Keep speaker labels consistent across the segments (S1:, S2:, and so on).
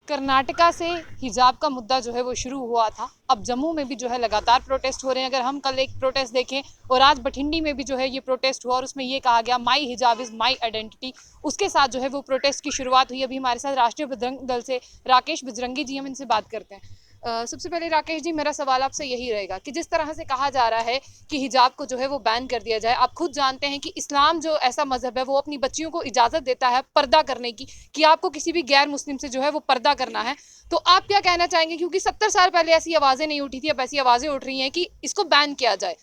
S1: कर्नाटका से हिजाब का मुद्दा जो है वो शुरू हुआ था। अब जम्मू में भी जो है लगातार प्रोटेस्ट हो रहे हैं। अगर हम कल एक प्रोटेस्ट देखें और आज बठिंडी में भी जो है ये प्रोटेस्ट हुआ और उसमें ये कहा गया माई हिजाब इज़ माई आइडेंटिटी। उसके साथ जो है वो प्रोटेस्ट की शुरुआत हुई। अभी हमारे साथ राष्ट्रीय बजरंग दल से राकेश बजरंगी जी, हम इनसे बात करते हैं। सबसे पहले राकेश जी, मेरा सवाल आपसे यही रहेगा कि जिस तरह से कहा जा रहा है कि हिजाब को जो है वो बैन कर दिया जाए, आप खुद जानते हैं कि इस्लाम जो ऐसा मजहब है वो अपनी बच्चियों को इजाज़त देता है पर्दा करने की, कि आपको किसी भी गैर मुस्लिम से जो है वो पर्दा करना है। तो आप क्या कहना चाहेंगे, क्योंकि 70 साल पहले ऐसी आवाज़ें नहीं उठी थी, अब ऐसी आवाज़ें उठ रही हैं कि इसको बैन किया जाए।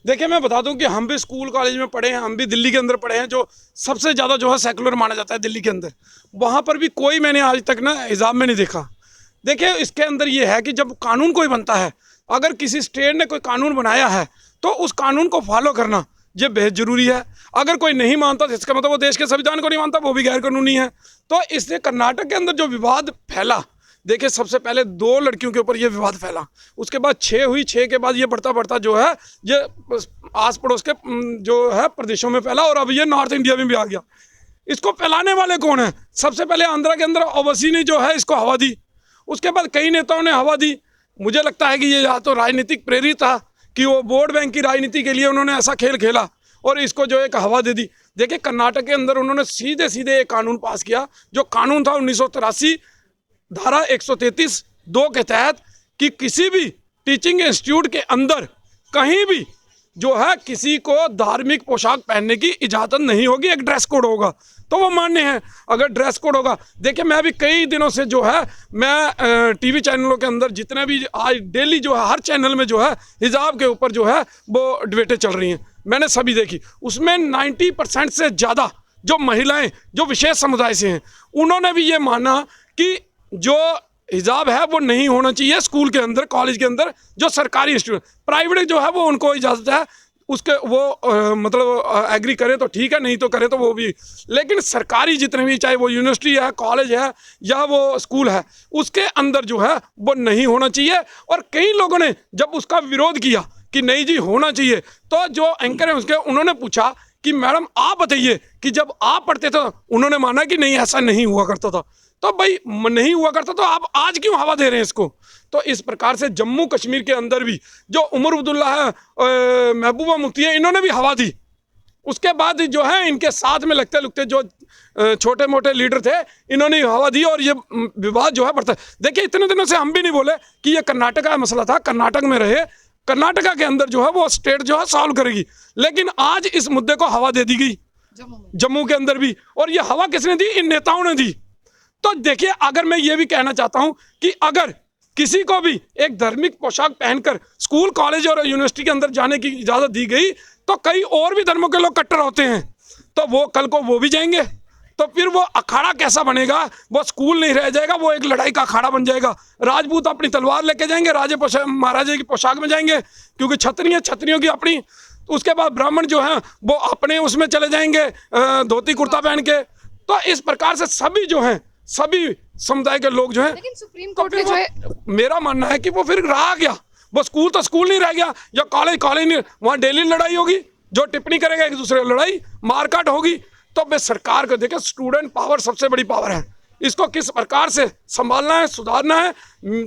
S2: देखिए, मैं बता दूं कि हम भी स्कूल कॉलेज में पढ़े हैं, हम भी दिल्ली के अंदर पढ़े हैं, जो सबसे ज़्यादा जो है सेकुलर माना जाता है दिल्ली के अंदर। वहाँ पर भी कोई मैंने आज तक ना हिजाब में नहीं देखा। देखिए, इसके अंदर ये है कि जब कानून कोई बनता है, अगर किसी स्टेट ने कोई कानून बनाया है तो उस कानून को फॉलो करना ये बेहद ज़रूरी है। अगर कोई नहीं मानता तो इसका मतलब वो देश के संविधान को नहीं मानता, वो भी गैर कानूनी है। तो इसलिए कर्नाटक के अंदर जो विवाद फैला, देखिए सबसे पहले 2 लड़कियों के ऊपर ये विवाद फैला, उसके बाद 6 हुई, 6 के बाद ये बढ़ता बढ़ता जो है ये आस पड़ोस के जो है प्रदेशों में फैला और अब ये नॉर्थ इंडिया में भी आ गया। इसको फैलाने वाले कौन है? सबसे पहले आंध्रा के अंदर ओवैसी ने जो है इसको हवा दी, उसके बाद कई नेताओं ने हवा दी। मुझे लगता है कि ये या तो राजनीतिक प्रेरित था कि वो वोट बैंक की राजनीति के लिए उन्होंने ऐसा खेल खेला और इसको जो एक हवा दे दी। देखिए, कर्नाटक के अंदर उन्होंने सीधे सीधे एक कानून पास किया, जो कानून था 1983 धारा 133(2) के तहत, कि किसी भी टीचिंग इंस्टीट्यूट के अंदर कहीं भी जो है किसी को धार्मिक पोशाक पहनने की इजाज़त नहीं होगी। एक ड्रेस कोड होगा, तो वो मान्य है। अगर ड्रेस कोड होगा, देखिए मैं भी कई दिनों से जो है मैं टीवी चैनलों के अंदर जितने भी आज डेली जो है हर चैनल में जो है हिजाब के ऊपर जो है वो डिबेटें चल रही हैं, मैंने सभी देखी। उसमें 90% से ज़्यादा जो महिलाएं जो विशेष समुदाय से हैं, उन्होंने भी ये माना कि जो हिजाब है वो नहीं होना चाहिए स्कूल के अंदर, कॉलेज के अंदर। जो सरकारी इंस्टीट्यूट, प्राइवेट जो है वो उनको इजाज़त है, उसके वो मतलब एग्री करे तो ठीक है, नहीं तो करे तो वो भी। लेकिन सरकारी जितने भी, चाहे वो यूनिवर्सिटी है, कॉलेज है या वो स्कूल है, उसके अंदर जो है वो नहीं होना चाहिए। और कई लोगों ने जब उसका विरोध किया कि नहीं जी होना चाहिए, तो जो एंकर हैं उसके, उन्होंने पूछा कि मैडम आप बताइए कि जब आप पढ़ते थे, उन्होंने माना कि नहीं ऐसा नहीं हुआ करता था। तो भाई नहीं हुआ करता तो आप आज क्यों हवा दे रहे हैं इसको? तो इस प्रकार से जम्मू कश्मीर के अंदर भी जो उमर अब्दुल्ला है, महबूबा मुफ्ती है, इन्होंने भी हवा दी। उसके बाद जो है इनके साथ में लगते लगते जो छोटे मोटे लीडर थे, इन्होंने हवा दी और ये विवाद जो है बढ़ता है। देखिए, इतने दिनों से हम भी नहीं बोले कि ये कर्नाटक का मसला था, कर्नाटक में रहे, कर्नाटका के अंदर जो है वो स्टेट जो है सॉल्व करेगी। लेकिन आज इस मुद्दे को हवा दे दी गई जम्मू के अंदर भी, और ये हवा किसने दी? इन नेताओं ने दी। तो देखिए, अगर मैं ये भी कहना चाहता हूं कि अगर किसी को भी एक धार्मिक पोशाक पहनकर स्कूल, कॉलेज और यूनिवर्सिटी के अंदर जाने की इजाज़त दी गई, तो कई और भी धर्मों के लोग कट्टर होते हैं, तो वो कल को वो भी जाएंगे। तो फिर वो अखाड़ा कैसा बनेगा? वो स्कूल नहीं रह जाएगा, वो एक लड़ाई का अखाड़ा बन जाएगा। राजपूत अपनी तलवार लेके जाएंगे, राजे महाराजे की पोशाक में जाएंगे, क्योंकि छतरी है, छतरियों की अपनी। उसके बाद ब्राह्मण जो है वो अपने उसमें चले जाएंगे, धोती कुर्ता पहन के। तो इस प्रकार से सभी जो हैं, सभी समुदाय के लोग जो हैं,
S1: लेकिन सुप्रीम कोर्ट ने जो है,
S2: मेरा मानना है कि वो फिर रहा गया, वो स्कूल तो स्कूल नहीं रह गया, या कॉलेज कॉलेज नहीं, वहाँ डेली लड़ाई होगी, जो टिप्पणी करेगा एक दूसरे लड़ाई मारकाट होगी। तो मैं सरकार को देखे, स्टूडेंट पावर सबसे बड़ी पावर है, इसको किस प्रकार से संभालना है, सुधारना है।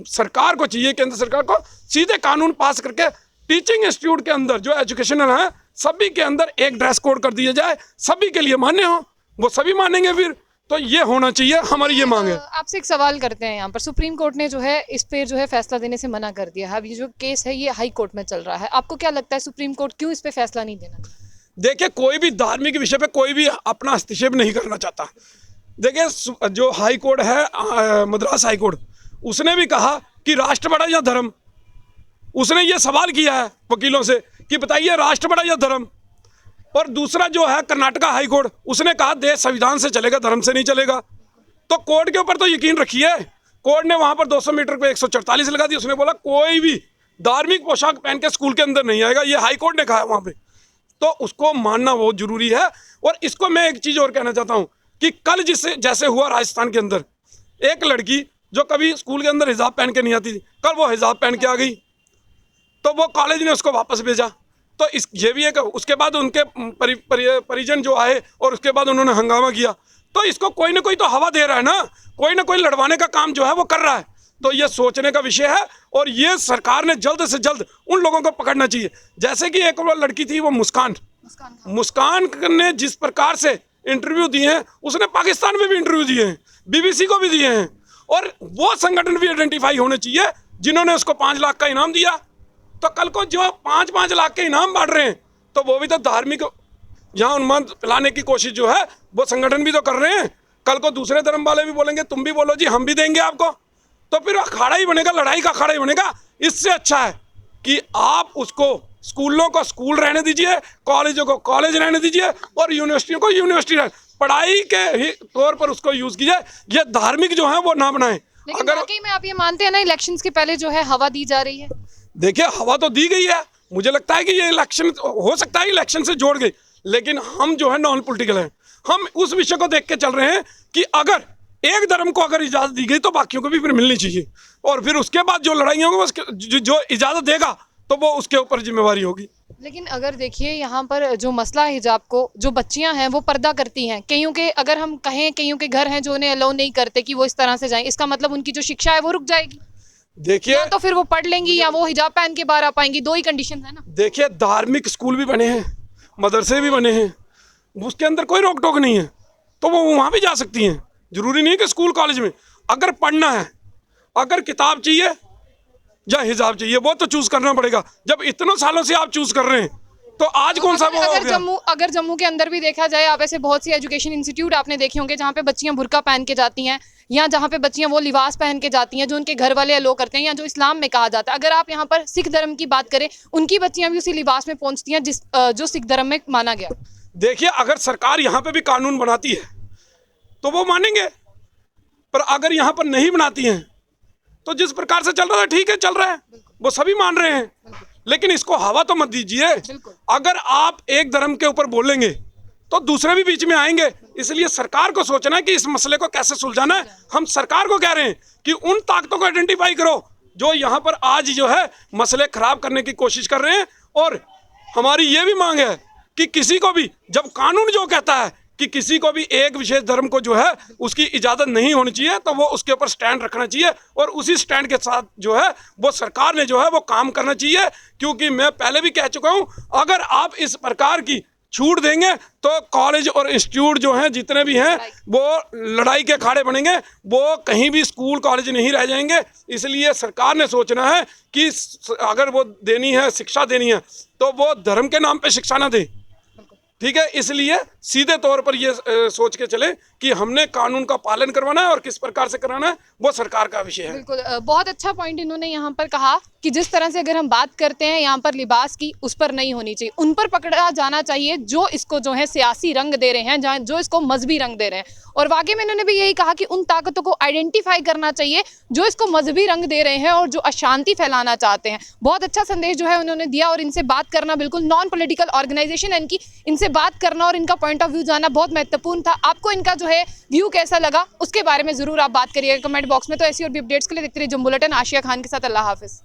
S2: सरकार को चाहिए, केंद्र सरकार को सीधे कानून पास करके टीचिंग इंस्टीट्यूट के अंदर जो एजुकेशनल है सभी के अंदर एक ड्रेस कोड कर दिया जाए, सभी के लिए मान्य हो, वो सभी मानेंगे फिर। तो ये होना चाहिए, हमारी ये मांग है।
S1: आपसे एक सवाल करते हैं यहाँ पर। सुप्रीम कोर्ट ने जो है इस पे जो है फैसला देने से मना कर दिया है। अब ये जो केस है ये हाई कोर्ट में चल रहा है, आपको क्या लगता है सुप्रीम कोर्ट क्यों इस पे फैसला नहीं देना?
S2: देखिए, कोई भी धार्मिक विषय पे कोई भी अपना हस्तक्षेप नहीं करना चाहता। देखिए, जो हाई कोर्ट है, मद्रास हाई कोर्ट, उसने भी कहा कि राष्ट्र बड़ा या धर्म। उसने ये सवाल किया है वकीलों से कि बताइए राष्ट्र बड़ा या धर्म। और दूसरा जो है कर्नाटका हाई कोर्ट, उसने कहा देश संविधान से चलेगा, धर्म से नहीं चलेगा। तो कोर्ट के ऊपर तो यकीन रखिए, कोर्ट ने वहां पर 200 मीटर पे 144 लगा दी। उसने बोला कोई भी धार्मिक पोशाक पहन के स्कूल के अंदर नहीं आएगा, ये हाई कोर्ट ने कहा है वहां पे। तो उसको मानना बहुत जरूरी है। और इसको मैं एक चीज और कहना चाहता हूं कि कल जैसे हुआ राजस्थान के अंदर, एक लड़की जो कभी स्कूल के अंदर हिजाब पहन के नहीं आती थी, कल वो हिजाब पहन के आ गई, तो वो कॉलेज ने उसको वापस भेजा। तो ये भी एक, उसके बाद उनके परिजन जो आए और उसके बाद उन्होंने हंगामा किया। तो इसको कोई ना कोई तो हवा दे रहा है ना कोई लड़वाने का काम जो है वो कर रहा है। तो ये सोचने का विषय है और ये सरकार ने जल्द से जल्द उन लोगों को पकड़ना चाहिए। जैसे कि एक वो लड़की थी, वो मुस्कान ने जिस प्रकार से इंटरव्यू दिए हैं, उसने पाकिस्तान में भी इंटरव्यू दिए हैं, BBC को भी दिए हैं, और वो संगठन भी आइडेंटिफाई होने चाहिए जिन्होंने उसको 5 लाख का इनाम दिया। तो कल को जो 5-5 लाख के इनाम बांट रहे हैं, तो वो भी तो धार्मिक यहाँ उन्माद फैलाने की कोशिश जो है वो संगठन भी तो कर रहे हैं। कल को दूसरे धर्म वाले भी बोलेंगे तुम भी बोलो जी, हम भी देंगे आपको, तो फिर अखाड़ा ही बनेगा, लड़ाई का अखाड़ा ही बनेगा। इससे अच्छा है कि आप उसको स्कूलों को स्कूल रहने दीजिए, कॉलेजों को कॉलेज रहने दीजिए और यूनिवर्सिटियों को यूनिवर्सिटी रहने, पढ़ाई के ही तौर पर उसको यूज कीजिए। ये धार्मिक जो है वो ना बनाए।
S1: लेकिन अगर वाकई में आप ये मानते हैं ना, इलेक्शंस के पहले जो है हवा दी जा रही है?
S2: देखिए, हवा तो दी गई है, मुझे लगता है कि ये इलेक्शन हो सकता है इलेक्शन से जोड़ गई, लेकिन हम जो है नॉन पॉलिटिकल हैं। हम उस विषय को देख के चल रहे हैं कि अगर एक धर्म को अगर इजाजत दी गई तो बाकियों को भी फिर मिलनी चाहिए, और फिर उसके बाद जो लड़ाइयाँ होंगी जो इजाजत देगा तो वो उसके ऊपर जिम्मेवारी होगी।
S1: लेकिन अगर देखिए यहाँ पर जो मसला है हिजाब को, जो बच्चियां हैं वो पर्दा करती हैं, कईयों के अगर हम कहें कईयों के घर हैं जो उन्हें अलाउ नहीं करते कि वो इस तरह से जाएं, इसका मतलब उनकी जो शिक्षा है वो रुक जाएगी।
S2: देखिए,
S1: या तो फिर वो पढ़ लेंगी या वो हिजाब पहन के बाहर आ पाएंगी, 2 ही कंडीशन है ना।
S2: देखिए, धार्मिक स्कूल भी बने हैं, मदरसे भी बने हैं, उसके अंदर कोई रोक टोक नहीं है, तो वो वहाँ भी जा सकती हैं। जरूरी नहीं कि स्कूल कॉलेज में। अगर पढ़ना है, अगर किताब चाहिए या हिजाब चाहिए, वो तो चूज करना पड़ेगा। जब इतने सालों से आप चूज कर रहे हैं तो आज कौन सा वो हो गया?
S1: अगर जम्मू के अंदर भी देखा जाए, आप ऐसे बहुत सी एजुकेशन इंस्टीट्यूट आपने देखे होंगे जहाँ पे बच्चियाँ बुर्का पहन के जाती हैं, या जहाँ पे बच्चियाँ वो लिबास पहन के जाती हैं जो उनके घर वाले अलो करते हैं, या जो इस्लाम में कहा जाता है। अगर आप यहाँ पर सिख धर्म की बात करें, उनकी बच्चियाँ भी उसी लिबास में पहुँचती हैं जो सिख धर्म में माना गया।
S2: देखिए, अगर सरकार यहाँ पे भी कानून बनाती है तो वो मानेंगे, पर अगर यहाँ पर नहीं बनाती हैं तो जिस प्रकार से चल रहा है ठीक है, चल रहा है, वो सभी मान रहे हैं, लेकिन इसको हवा तो मत दीजिए। अगर आप एक धर्म के ऊपर बोलेंगे तो दूसरे भी बीच में आएंगे। इसलिए सरकार को सोचना है कि इस मसले को कैसे सुलझाना है। हम सरकार को कह रहे हैं कि उन ताकतों को आइडेंटिफाई करो जो यहाँ पर आज जो है मसले खराब करने की कोशिश कर रहे हैं। और हमारी ये भी मांग है कि किसी को भी, जब कानून जो कहता है कि किसी को भी एक विशेष धर्म को जो है उसकी इजाज़त नहीं होनी चाहिए, तो वो उसके ऊपर स्टैंड रखना चाहिए, और उसी स्टैंड के साथ जो है वो सरकार ने जो है वो काम करना चाहिए। क्योंकि मैं पहले भी कह चुका हूँ, अगर आप इस प्रकार की छूट देंगे तो कॉलेज और इंस्टीट्यूट जो हैं जितने भी हैं वो लड़ाई के अखाड़े बनेंगे, वो कहीं भी स्कूल कॉलेज नहीं रह जाएंगे। इसलिए सरकार ने सोचना है कि अगर वो देनी है, शिक्षा देनी है, तो वो धर्म के नाम पे शिक्षा ना दे, ठीक है। इसलिए सीधे तौर पर ये सोच के चले कि हमने कानून का पालन करवाना है और किस प्रकार से कराना है वो सरकार का विषय है।
S1: बिल्कुल, बहुत अच्छा पॉइंट इन्होंने यहाँ पर कहा कि जिस तरह से अगर हम बात करते हैं यहाँ पर लिबास की, उस पर नहीं होनी चाहिए, उन पर पकड़ा जाना चाहिए जो इसको जो है सियासी रंग दे रहे हैं, जो इसको मजहबी रंग दे रहे हैं। और वाकई में इन्होंने भी यही कहा कि उन ताकतों को आइडेंटिफाई करना चाहिए जो इसको मजहबी रंग दे रहे हैं और जो अशांति फैलाना चाहते हैं। बहुत अच्छा संदेश जो है उन्होंने दिया, और इनसे बात करना, बिल्कुल नॉन पॉलिटिकल ऑर्गेनाइजेशन है इनकी, इनसे बात करना और इनका पॉइंट ऑफ व्यू जानना बहुत महत्वपूर्ण था। आपको इनका जो है व्यू कैसा लगा उसके बारे में जरूर आप बात करिएगा कमेंट बॉक्स में। तो ऐसी और भी अपडेट्स के लिए देखते रहिए जम्मू बुलेटिन। आशिया खान के साथ, अल्लाह हाफिज।